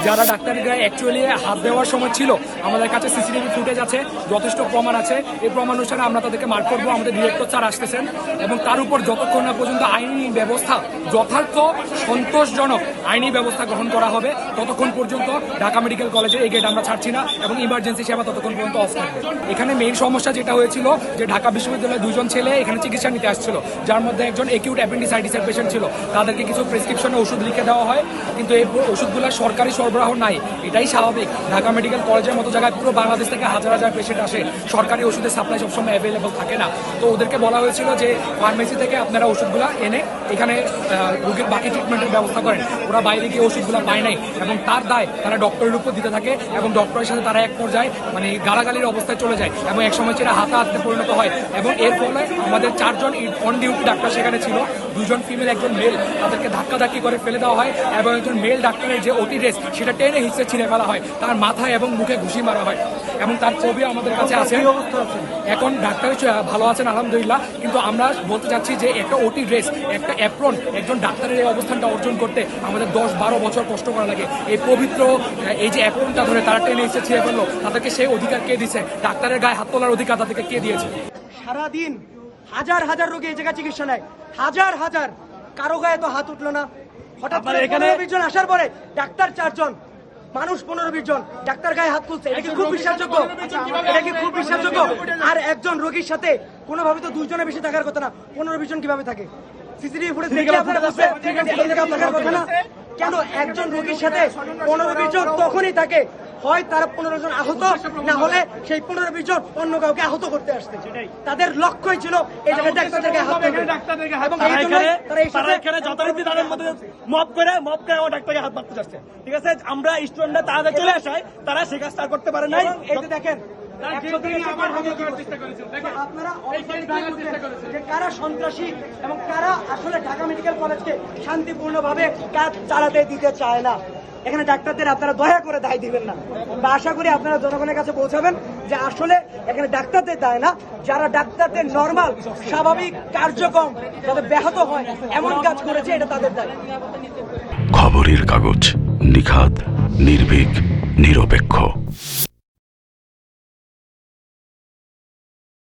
যারা ডাক্তারের গায়ে অ্যাকচুয়ালি হাত দেওয়ার সময় ছিল, আমাদের কাছে সিসিটিভি ফুটেজ আছে, যথেষ্ট প্রমাণ আছে। এই প্রমাণ অনুসারে আমরা তাদেরকে মার্ক করবো। আমাদের ডিরেক্টর স্যার আসতেছেন এবং তার উপর যতক্ষণ না পর্যন্ত আইনি ব্যবস্থা যথার্থ সন্তোষজনক আইনি ব্যবস্থা গ্রহণ করা হবে, ততক্ষণ পর্যন্ত ঢাকা মেডিকেল কলেজের এই গেট আমরা ছাড়ছি না এবং ইমার্জেন্সি সেবা ততক্ষণ পর্যন্ত অফ থাকবে। এখানে মেইন সমস্যা যেটা হয়েছিল যে ঢাকা বিশ্ববিদ্যালয়ের দুজন ছেলে এখানে চিকিৎসা নিতে আসছিল, যার মধ্যে একজন একিউট অ্যাপেন্ডিসাইটিসের পেশেন্ট ছিল। তাদেরকে কিছু প্রেসক্রিপশনে ওষুধ লিখে দেওয়া হয়, কিন্তু এই ওষুধগুলো সরকারি সরবরাহ নাই। এটাই স্বাভাবিক। ঢাকা মেডিকেল কলেজের মতো জায়গায় পুরো বাংলাদেশ থেকে হাজার হাজার পেশেন্ট আসে, সরকারি ওষুধের সাপ্লাই সবসময় অ্যাভেলেবল থাকে না। তো ওদেরকে বলা হয়েছিল যে ফার্মেসি থেকে আপনারা ওষুধগুলো এনে এখানে রোগীর বাকি ট্রিটমেন্টের ব্যবস্থা করেন। ওরা বাইরে গিয়ে ওষুধগুলো পায় নাই এবং তার দায় তারা ডক্টরের উপর দিতে থাকে এবং ডক্টরের সাথে তারা এক পর্যায়ে মানে গালাগালির অবস্থায় চলে যায় এবং একসময় সেটা হাতাহাতিতে পরিণত হয়। এবং এর ফলে আমাদের 4 জন অন ডিউটি ডাক্তার সেখানে ছিল, 2 জন ফিমেল, 1 জন মেল। তাদেরকে ধাক্কাধাক্কি করে ফেলে দেওয়া হয় এবং একজন মেল ডাক্তারের যে ওটি ড্রেস সেটা টেনে হিসেবে ছিঁড়ে ফেলা হয়, তার মাথায় এবং মুখে ঘুষি মারা হয় এবং তার ছবি আমাদের কাছে আছে। এখন ডাক্তার ভালো আছেন আলহামদুলিল্লাহ, কিন্তু আমরা বলতে চাচ্ছি যে একটা ওটি ড্রেস, একটা অ্যাপ্রন একজন ডাক্তারের এই অবস্থানটা অর্জন করতে আমাদের 10-12 বছর কষ্ট করা লাগে। এই পবিত্র এই যে অ্যাপ্রনটা ধরে তারা টেনে এসে ছিঁড়ে ফেললো, তাদেরকে সেই অধিকার কে দিয়েছে? ডাক্তারের গায়ে হাত তোলার অধিকার তাদেরকে কে দিয়েছে? সারাদিন হাজার হাজার রোগী এই জায়গায় চিকিৎসা নেয়, হাজার হাজার, কারো গায়ে তো হাত উঠলো না। হঠাৎ করে 15-20 জন আসার পরে ডাক্তার 4 জন, মানুষ 15-20 জন, ডাক্তার গায়ে হাত তুলছে। এটা কি খুব বিশ্বাসযোগ্য? এটা কি খুব বিশ্বাসযোগ্য? আর একজন রোগীর সাথে কোনোভাবে তো 2 জনের বেশি থাকার কথা না, 15-20 জন কিভাবে থাকে? সিসিটিভি ফুটেজ দেখলে আপনারা বুঝতে থাকার কথা না। কেন একজন রোগীর সাথে 15-20 জন তখনই থাকে, হয় তারা 15 জন আহত, না হলে সেই 15-20 জন অন্য কাউকে আহত করতে আসছে। তাদের লক্ষ্যই ছিল এই জায়গায় ডাক্তারদেরকে হাত দেবে এবং এই জন্য তারা এখানে যথারীতি তাদের মধ্যে মব করে আমার ডাক্তারকে হাত মারতে যাচ্ছে। ঠিক আছে, আমরা স্টুডেন্টরা তারা চলে আসায় তারা সে কাজটা করতে পারে নাই। এই যে দেখেন আপনারা কারা সন্ত্রাসী এবং কারা আসলে ঢাকা মেডিকেল কলেজকে শান্তিপূর্ণভাবে কাজ চালাতে দিতে চায় না। এখানে ডাক্তারদের আপনারা দয়া করে দায় দিবেন না, বা আশা করি আপনারা জনগণের কাছে পৌঁছাবেন যে আসলে এখানে ডাক্তারদের দায় না, যারা ডাক্তারদের নর্মাল স্বাভাবিক কার্যক্রম যাতে ব্যাহত হয় এমন কাজ করেছে এটা তাদের দায়। খবরের কাগজ, নিখাত, নির্ভীক, নিরপেক্ষ।